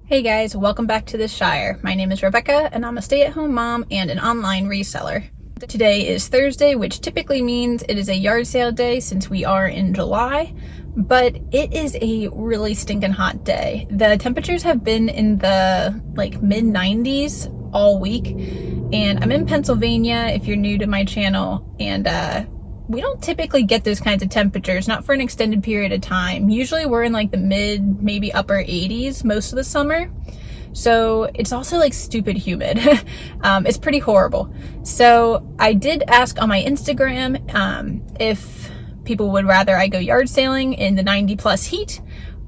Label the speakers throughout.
Speaker 1: Hey guys, welcome back to the Shire. My name is Rebecca and I'm a stay-at-home mom and an online reseller. Today is Thursday, which typically means it is a yard sale day since we are in July, but it is a really stinking hot day. The temperatures have been in the mid 90s all week, and I'm in Pennsylvania if you're new to my channel, and we don't typically get those kinds of temperatures, not for an extended period of time. Usually we're in the mid, maybe upper 80s most of the summer. So it's also stupid humid. It's pretty horrible. So I did ask on my Instagram if people would rather I go yard sailing in the 90 plus heat,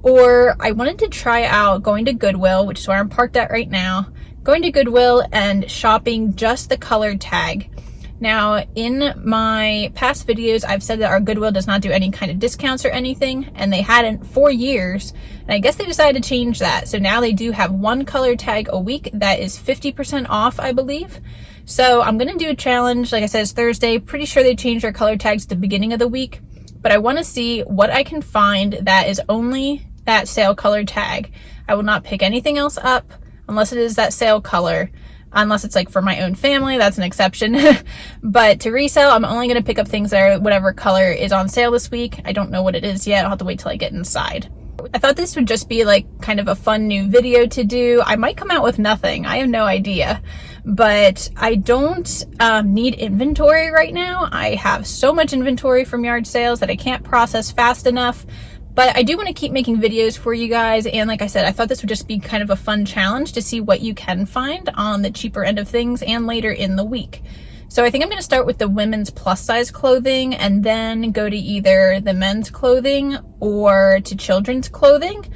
Speaker 1: or I wanted to try out going to Goodwill, which is where I'm parked at right now, going to Goodwill and shopping just the color tag. Now, in my past videos, I've said that our Goodwill does not do any kind of discounts or anything, and they hadn't for years, and I guess they decided to change that. So now they do have one color tag a week that is 50% off, I believe. So I'm going to do a challenge. Like I said, it's Thursday. Pretty sure they changed their color tags at the beginning of the week, but I want to see what I can find that is only that sale color tag. I will not pick anything else up unless it is that sale color. Unless it's for my own family, that's an exception. But to resell, I'm only going to pick up things that are whatever color is on sale this week. I don't know what it is yet. I'll have to wait till I get inside. I thought this would just be kind of a fun new video to do. I might come out with nothing. I have no idea. But I don't need inventory right now. I have so much inventory from yard sales that I can't process fast enough. But I do want to keep making videos for you guys, and like I said, I thought this would just be kind of a fun challenge to see what you can find on the cheaper end of things and later in the week. So I think I'm going to start with the women's plus size clothing and then go to either the men's clothing or to children's clothing.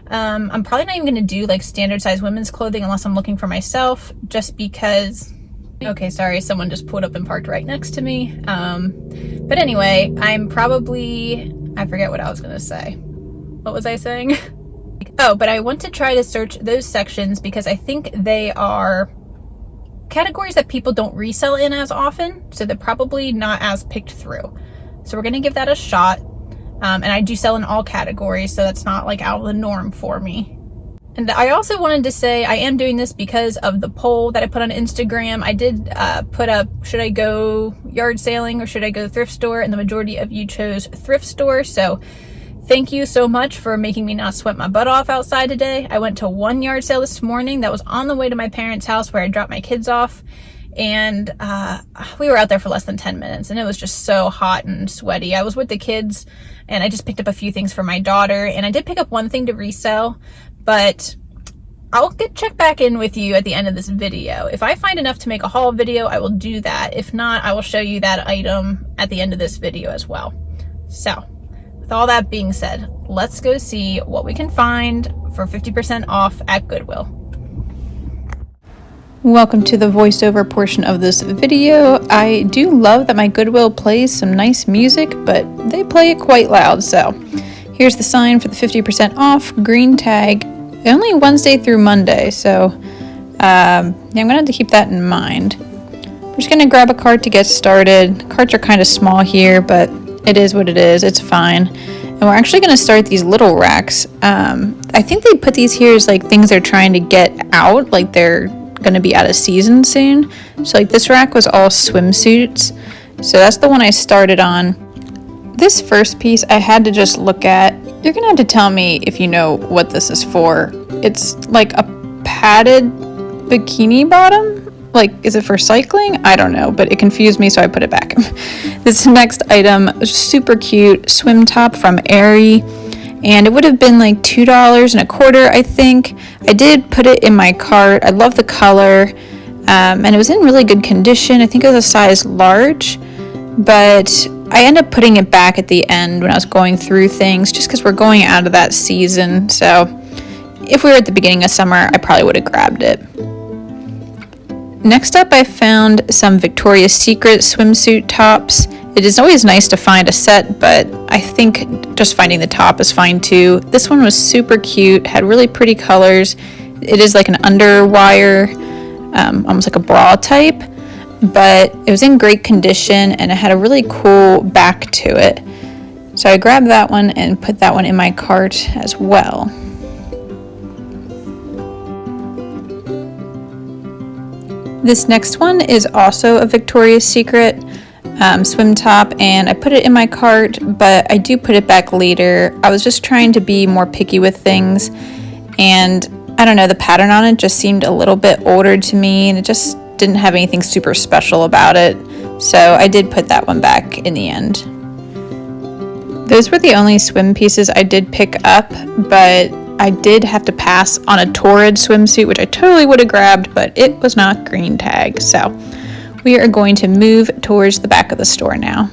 Speaker 1: I'm probably not even going to do standard size women's clothing unless I'm looking for myself, just because... Okay, sorry, someone just pulled up and parked right next to me. But anyway, I'm probably... I forget what I was going to say. What was I saying? Oh, but I want to try to search those sections because I think they are categories that people don't resell in as often, so they're probably not as picked through. So we're going to give that a shot. And I do sell in all categories, so that's not out of the norm for me. And I also wanted to say I am doing this because of the poll that I put on Instagram. I did put up, should I go yard sailing or should I go thrift store? And the majority of you chose thrift store. So thank you so much for making me not sweat my butt off outside today. I went to one yard sale this morning that was on the way to my parents' house where I dropped my kids off. And we were out there for less than 10 minutes and it was just so hot and sweaty. I was with the kids and I just picked up a few things for my daughter, and I did pick up one thing to resell. But I'll check back in with you at the end of this video. If I find enough to make a haul video, I will do that. If not, I will show you that item at the end of this video as well. So, with all that being said, let's go see what we can find for 50% off at Goodwill. Welcome to the voiceover portion of this video. I do love that my Goodwill plays some nice music, but they play it quite loud, so here's the sign for the 50% off, green tag, only Wednesday through Monday, so yeah, I'm gonna have to keep that in mind. We're just gonna grab a cart to get started. Carts are kind of small here, but it is what it is, it's fine. And we're actually gonna start these little racks. I think they put these here as things they're trying to get out, they're gonna be out of season soon. So this rack was all swimsuits, so that's the one I started on. This first piece I had to just look at. You're gonna have to tell me if you know what this is for. It's a padded bikini bottom? Is it for cycling? I don't know, but it confused me, so I put it back. This next item was super cute swim top from Aerie, and it would have been $2.25, I think. I did put it in my cart. I love the color, and it was in really good condition. I think it was a size large, but I ended up putting it back at the end when I was going through things, just because we're going out of that season. So if we were at the beginning of summer, I probably would have grabbed it. Next up, I found some Victoria's Secret swimsuit tops. It is always nice to find a set, but I think just finding the top is fine too. This one was super cute, had really pretty colors. It is an underwire, almost like a bra type, but it was in great condition and it had a really cool back to it. So I grabbed that one and put that one in my cart as well. This next one is also a Victoria's Secret swim top, and I put it in my cart, but I do put it back later. I was just trying to be more picky with things, and I don't know, the pattern on it just seemed a little bit older to me, and it just didn't have anything super special about it, so I did put that one back in the end. Those were the only swim pieces I did pick up, but I did have to pass on a Torrid swimsuit, which I totally would have grabbed, but it was not green tag, so we are going to move towards the back of the store now.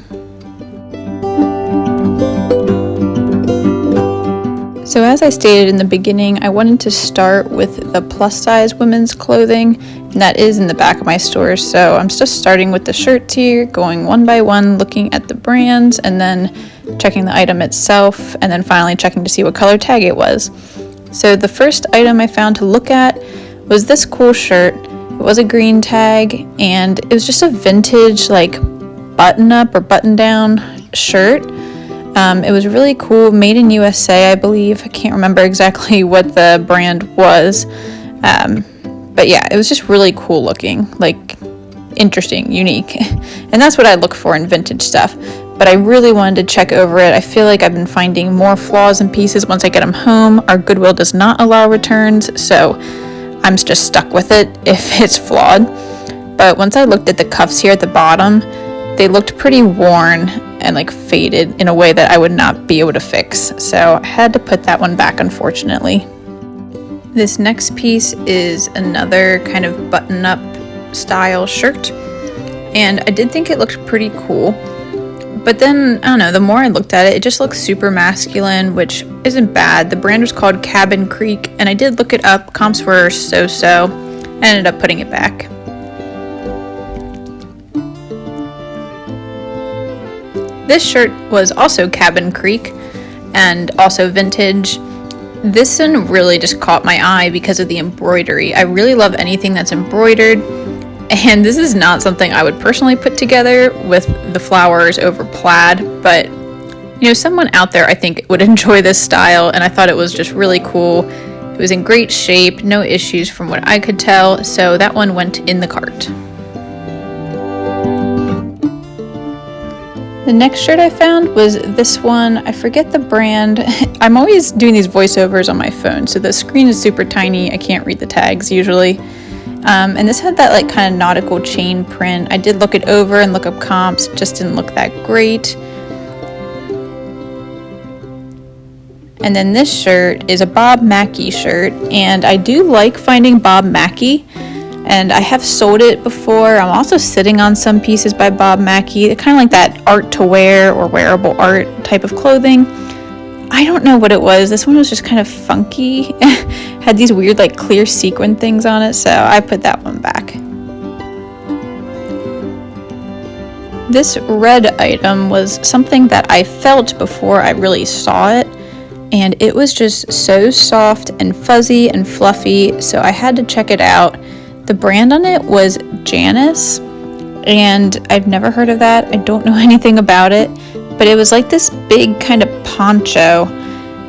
Speaker 1: So as I stated in the beginning, I wanted to start with the plus size women's clothing, and that is in the back of my store. So I'm just starting with the shirts here, going one by one, looking at the brands, and then checking the item itself, and then finally checking to see what color tag it was. So the first item I found to look at was this cool shirt. It was a green tag, and it was just a vintage like button-up or button-down shirt. It was really cool, made in USA, I believe. I can't remember exactly what the brand was, but yeah, it was just really cool looking, like interesting, unique, and that's what I look for in vintage stuff. But I really wanted to check over it. I feel like I've been finding more flaws in pieces once I get them home. Our Goodwill does not allow returns, so I'm just stuck with it if it's flawed. But once I looked at the cuffs here at the bottom, they looked pretty worn and like faded in a way that I would not be able to fix. So I had to put that one back, unfortunately. This next piece is another kind of button-up style shirt, and I did think it looked pretty cool. But then, I don't know, the more I looked at it, it just looks super masculine, which isn't bad. The brand was called Cabin Creek, and I did look it up. Comps were so-so. I ended up putting it back. This shirt was also Cabin Creek, and also vintage. This one really just caught my eye because of the embroidery. I really love anything that's embroidered. And this is not something I would personally put together with the flowers over plaid, but you know, someone out there I think would enjoy this style, and I thought it was just really cool. It was in great shape, no issues from what I could tell, so that one went in the cart. The next shirt I found was this one. I forget the brand. I'm always doing these voiceovers on my phone, so the screen is super tiny. I can't read the tags usually. And this had that like kind of nautical chain print. I did look it over and look up comps, just didn't look that great. And then this shirt is a Bob Mackie shirt, and I do like finding Bob Mackie, and I have sold it before. I'm also sitting on some pieces by Bob Mackie, kind of like that art to wear or wearable art type of clothing. I don't know what it was. This one was just kind of funky. Had these weird like clear sequin things on it, so I put that one back. This red item was something that I felt before I really saw it, and it was just so soft and fuzzy and fluffy, so I had to check it out. The brand on it was Janice, and I've never heard of that. I don't know anything about it. But it was like this big kind of poncho,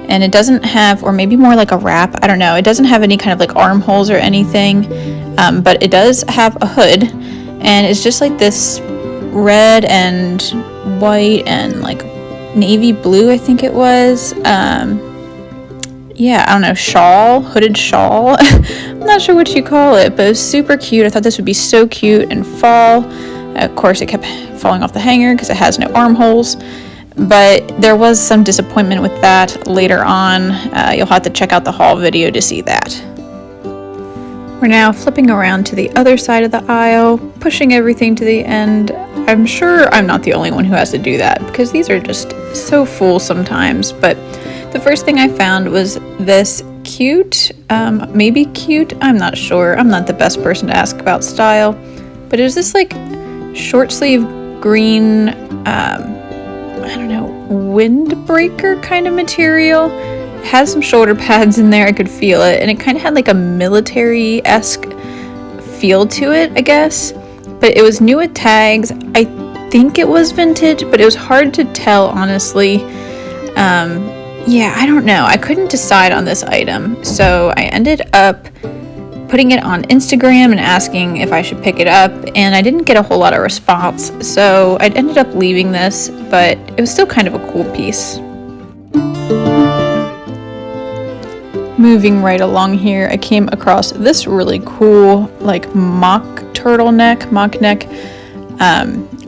Speaker 1: and it doesn't have, or maybe more like a wrap, I don't know, it doesn't have any kind of like armholes or anything, but it does have a hood, and it's just like this red and white and like navy blue, I think it was, yeah, I don't know, shawl, hooded shawl, I'm not sure what you call it, but it was super cute. I thought this would be so cute in fall. Of course, it kept falling off the hanger because it has no armholes, but there was some disappointment with that later on. You'll have to check out the haul video to see that. We're now flipping around to the other side of the aisle, pushing everything to the end. I'm sure I'm not the only one who has to do that because these are just so full sometimes, but the first thing I found was this cute, maybe cute, I'm not sure. I'm not the best person to ask about style, but it was this like short sleeve green, I don't know, windbreaker kind of material. It had some shoulder pads in there, I could feel it, and it kind of had like a military-esque feel to it, I guess. But it was new with tags. I think it was vintage, but it was hard to tell, honestly. Yeah, I don't know. I couldn't decide on this item, so I ended up putting it on Instagram and asking if I should pick it up, and I didn't get a whole lot of response, so I ended up leaving this, but it was still kind of a cool piece. Moving right along here, I came across this really cool like mock neck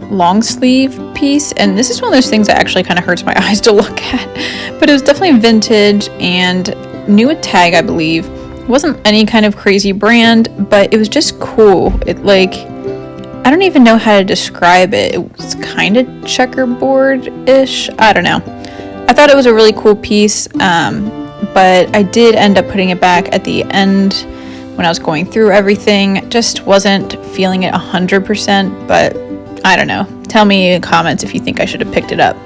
Speaker 1: long sleeve piece, and this is one of those things that actually kind of hurts my eyes to look at, but it was definitely vintage and new at tag, I believe. It wasn't any kind of crazy brand, but it was just cool. It like, I don't even know how to describe it. It was kind of checkerboard-ish. I don't know. I thought it was a really cool piece, but I did end up putting it back at the end when I was going through everything. Just wasn't feeling it 100%, but I don't know. Tell me in the comments if you think I should have picked it up.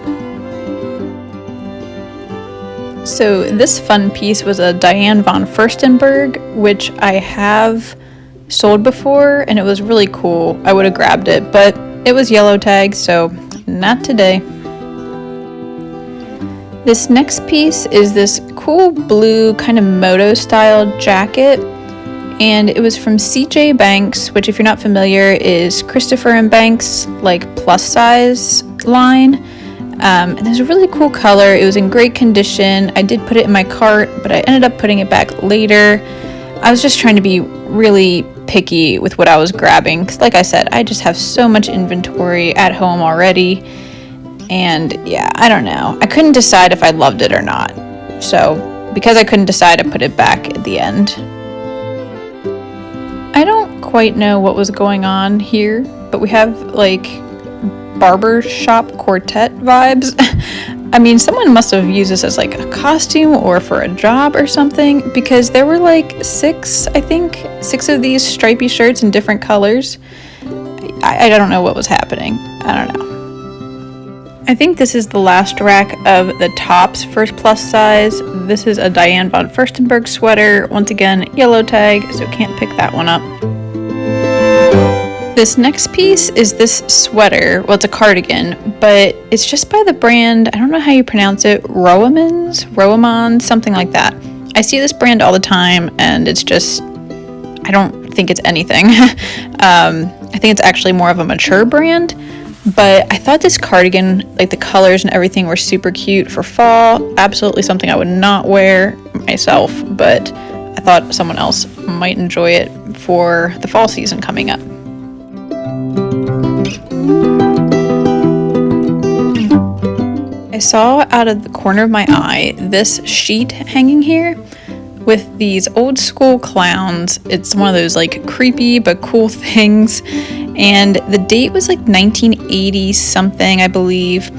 Speaker 1: So this fun piece was a Diane von Furstenberg, which I have sold before, and it was really cool. I would have grabbed it, but it was yellow tag, so not today. This next piece is this cool blue kind of moto style jacket, and it was from CJ Banks, which if you're not familiar is Christopher and Banks like plus size line. And it was a really cool color. It was in great condition. I did put it in my cart, but I ended up putting it back later. I was just trying to be really picky with what I was grabbing, because like I said, I just have so much inventory at home already. And yeah, I don't know. I couldn't decide if I loved it or not. So because I couldn't decide, I put it back at the end. I don't quite know what was going on here, but we have like barber shop quartet vibes. I mean, someone must have used this as like a costume or for a job or something, because there were like six of these stripy shirts in different colors. I don't know what was happening. I don't know. I think this is the last rack of the tops for plus size. This is a Diane von Furstenberg sweater. Once again, yellow tag, so can't pick that one up. This next piece is this sweater. Well, it's a cardigan, but it's just by the brand, I don't know how you pronounce it, Roamons, something like that. I see this brand all the time, and it's just, I don't think it's anything. I think it's actually more of a mature brand. But I thought this cardigan, like the colors and everything, were super cute for fall. Absolutely something I would not wear myself, but I thought someone else might enjoy it for the fall season coming up. I saw out of the corner of my eye this sheet hanging here with these old school clowns. It's one of those like creepy but cool things. And the date was like 1980 something, I believe.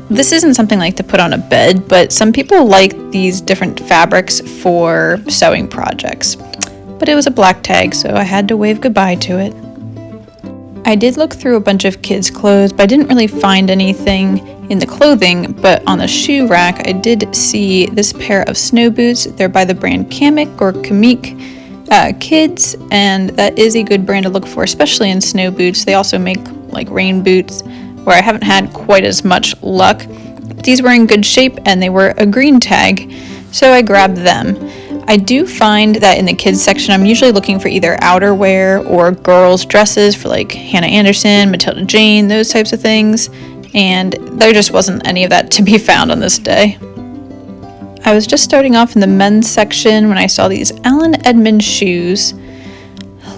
Speaker 1: This isn't something like to put on a bed, but some people like these different fabrics for sewing projects. But it was a black tag, so I had to wave goodbye to it. I did look through a bunch of kids' clothes, but I didn't really find anything in the clothing. But on the shoe rack, I did see this pair of snow boots. They're by the brand Kamik Kids, and that is a good brand to look for, especially in snow boots. They also make like rain boots, where I haven't had quite as much luck. These were in good shape, and they were a green tag, so I grabbed them. I do find that in the kids section, I'm usually looking for either outerwear or girls' dresses for like Hannah Anderson, Matilda Jane, those types of things, and there just wasn't any of that to be found on this day. I was just starting off in the men's section when I saw these Edmonds shoes.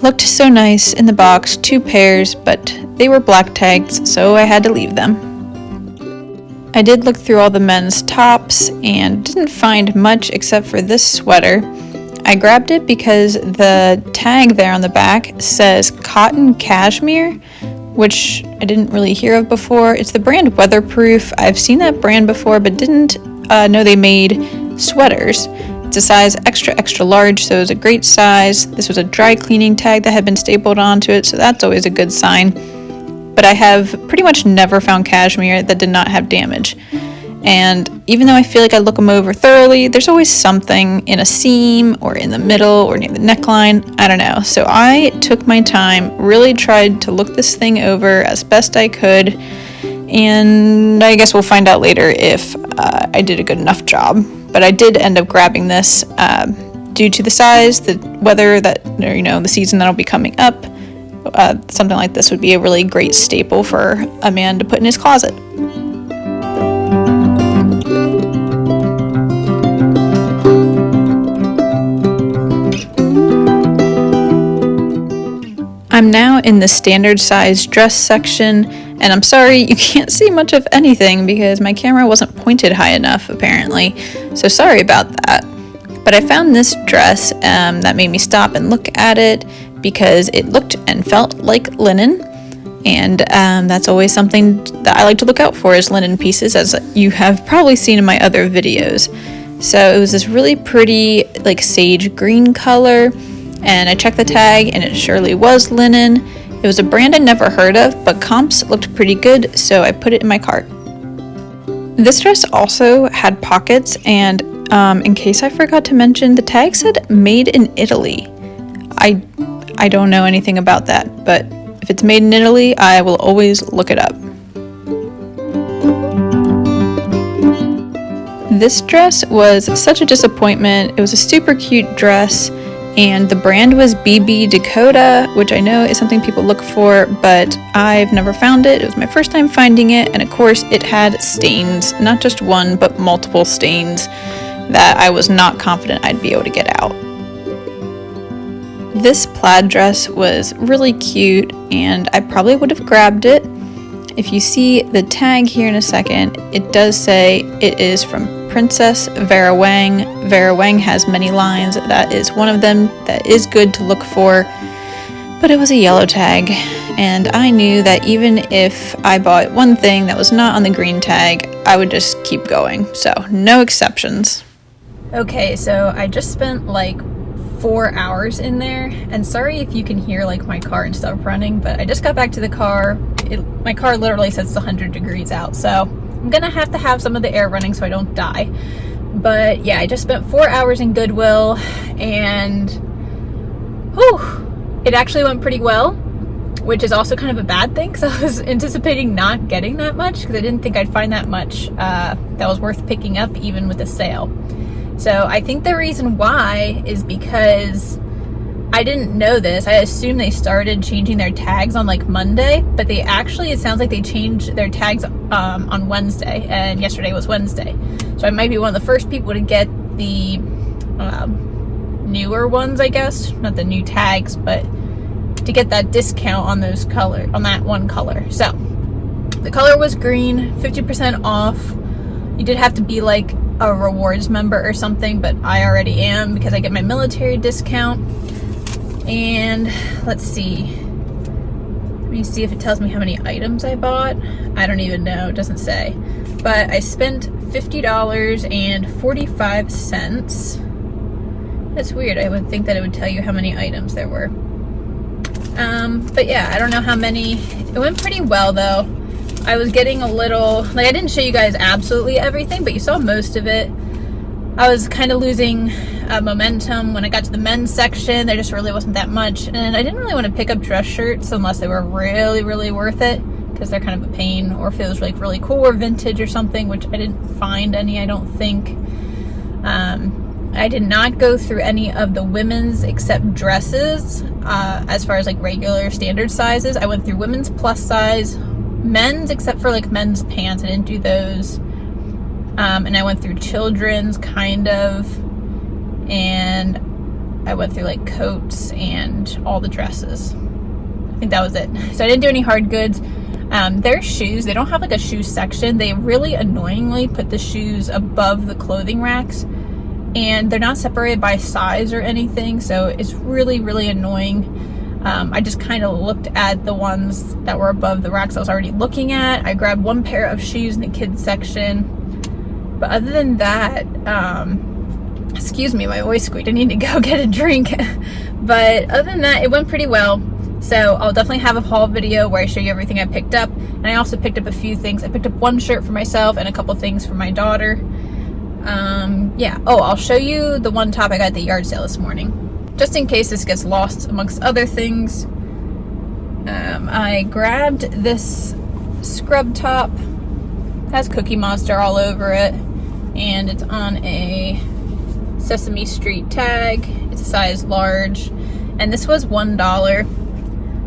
Speaker 1: Looked so nice in the box, 2 pairs, but they were black tagged, so I had to leave them. I did look through all the men's tops and didn't find much except for this sweater. I grabbed it because the tag there on the back says cotton cashmere, which I didn't really hear of before. It's the brand Weatherproof. I've seen that brand before, but didn't know they made sweaters. It's a size extra large, so it was a great size. This was a dry cleaning tag that had been stapled onto it, so that's always a good sign. But I have pretty much never found cashmere that did not have damage. And even though I feel like I look them over thoroughly, there's always something in a seam or in the middle or near the neckline. I don't know. So I took my time, really tried to look this thing over as best I could. And I guess we'll find out later if I did a good enough job. But I did end up grabbing this. due to the size, the weather that, or, you know, the season that'll be coming up, something like this would be a really great staple for a man to put in his closet. I'm now in the standard size dress section, and I'm sorry you can't see much of anything because my camera wasn't pointed high enough apparently, so sorry about that. But I found this dress that made me stop and look at it because it looked and felt like linen, and that's always something that I like to look out for, is linen pieces, as you have probably seen in my other videos. So it was this really pretty like sage green color, and I checked the tag and it surely was linen. It was a brand I'd never heard of, but comps looked pretty good, so I put it in my cart. This dress also had pockets, and in case I forgot to mention, the tag said made in Italy. I don't know anything about that, but if it's made in Italy, I will always look it up. This dress was such a disappointment. It was a super cute dress, and the brand was BB Dakota, which I know is something people look for, but I've never found it. It was my first time finding it, and of course it had stains, not just one, but multiple stains that I was not confident I'd be able to get out. This plaid dress was really cute, and I probably would have grabbed it. If you see the tag here in a second, it does say it is from Princess Vera Wang. Vera Wang has many lines. That is one of them that is good to look for, but it was a yellow tag, and I knew that even if I bought one thing that was not on the green tag, I would just keep going, so no exceptions. Okay, so I just spent like 4 hours in there, and sorry if you can hear like my car and stuff running, but I just got back to the car. My car literally says it's 100 degrees out, so I'm gonna have to have some of the air running so I don't die. But yeah, I just spent 4 hours in Goodwill, and whew, it actually went pretty well, which is also kind of a bad thing, because I was anticipating not getting that much, because I didn't think I'd find that much that was worth picking up even with a sale. So I think the reason why is because I didn't know this. I assumed they started changing their tags on like Monday, but they actually, it sounds like they changed their tags on Wednesday, and yesterday was Wednesday. So I might be one of the first people to get the newer ones, I guess. Not the new tags, but to get that discount on those on that one color. So the color was green, 50% off. You did have to be like a rewards member or something, but I already am because I get my military discount. And let's see, let me see if it tells me how many items I bought. I don't even know, it doesn't say, but I spent $50.45. That's weird. I would think that it would tell you how many items there were. But yeah, I don't know how many. It went pretty well though. I was getting a little, like, I didn't show you guys absolutely everything, but you saw most of it. I was kind of losing momentum when I got to the men's section. There just really wasn't that much, and I didn't really want to pick up dress shirts unless they were really, really worth it, because they're kind of a pain, or if it was like really cool or vintage or something, which I didn't find any, I don't think. I did not go through any of the women's except dresses, as far as like regular standard sizes. I went through women's plus size, men's except for like men's pants. I didn't do those. And I went through children's kind of, and I went through like coats and all the dresses. I think that was it. So I didn't do any hard goods. Their shoes, they don't have like a shoe section. They really annoyingly put the shoes above the clothing racks, and they're not separated by size or anything, so it's really, really annoying. I just kind of looked at the ones that were above the racks I was already looking at. I grabbed one pair of shoes in the kids section, but other than that, excuse me, my voice squeaked. I need to go get a drink. But other than that, it went pretty well. So I'll definitely have a haul video where I show you everything I picked up. And I also picked up a few things. I picked up one shirt for myself and a couple things for my daughter. Yeah. Oh, I'll show you the one top I got at the yard sale this morning, just in case this gets lost amongst other things. I grabbed this scrub top. It has Cookie Monster all over it, and it's on a Sesame Street tag. It's a size large, and this was $1.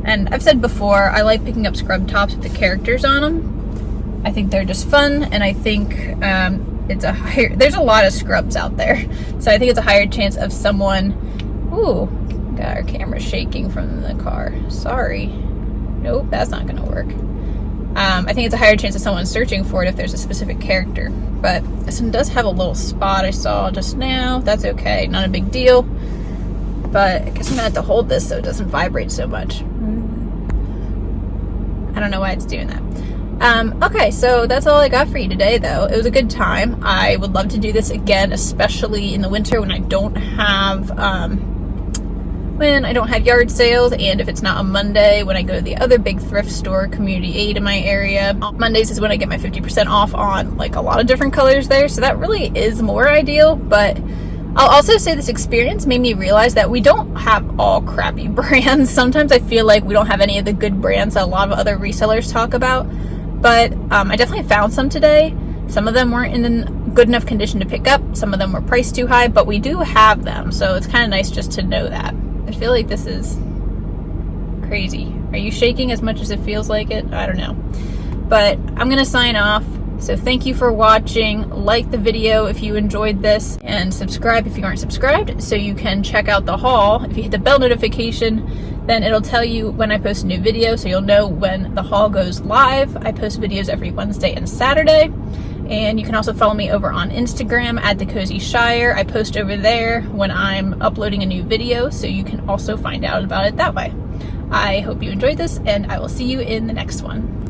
Speaker 1: And I've said before, I like picking up scrub tops with the characters on them. I think they're just fun, and I think there's a lot of scrubs out there, so I think it's a higher chance of someone. Ooh, got our camera shaking from the car. Sorry. Nope, that's not gonna work. I think it's a higher chance of someone searching for it if there's a specific character. But this one does have a little spot I saw just now. That's okay, not a big deal. But I guess I'm gonna have to hold this so it doesn't vibrate so much. I don't know why it's doing that. Okay, so that's all I got for you today, though. It was a good time. I would love to do this again, especially in the winter when I don't have yard sales, and if it's not a Monday when I go to the other big thrift store, Community Aid, in my area. Mondays is when I get my 50% off on like a lot of different colors there, so that really is more ideal. But I'll also say this experience made me realize that we don't have all crappy brands. Sometimes I feel like we don't have any of the good brands that a lot of other resellers talk about, but I definitely found some today. Some of them weren't in good enough condition to pick up, some of them were priced too high, but we do have them, so it's kind of nice just to know that. I feel like this is crazy. Are you shaking as much as it feels like it? I don't know. But I'm gonna sign off. So thank you for watching. Like the video if you enjoyed this, and subscribe if you aren't subscribed so you can check out the haul. If you hit the bell notification, then it'll tell you when I post a new video, so you'll know when the haul goes live. I post videos every Wednesday and Saturday. And you can also follow me over on Instagram at TheCozyShire. I post over there when I'm uploading a new video, so you can also find out about it that way. I hope you enjoyed this, and I will see you in the next one.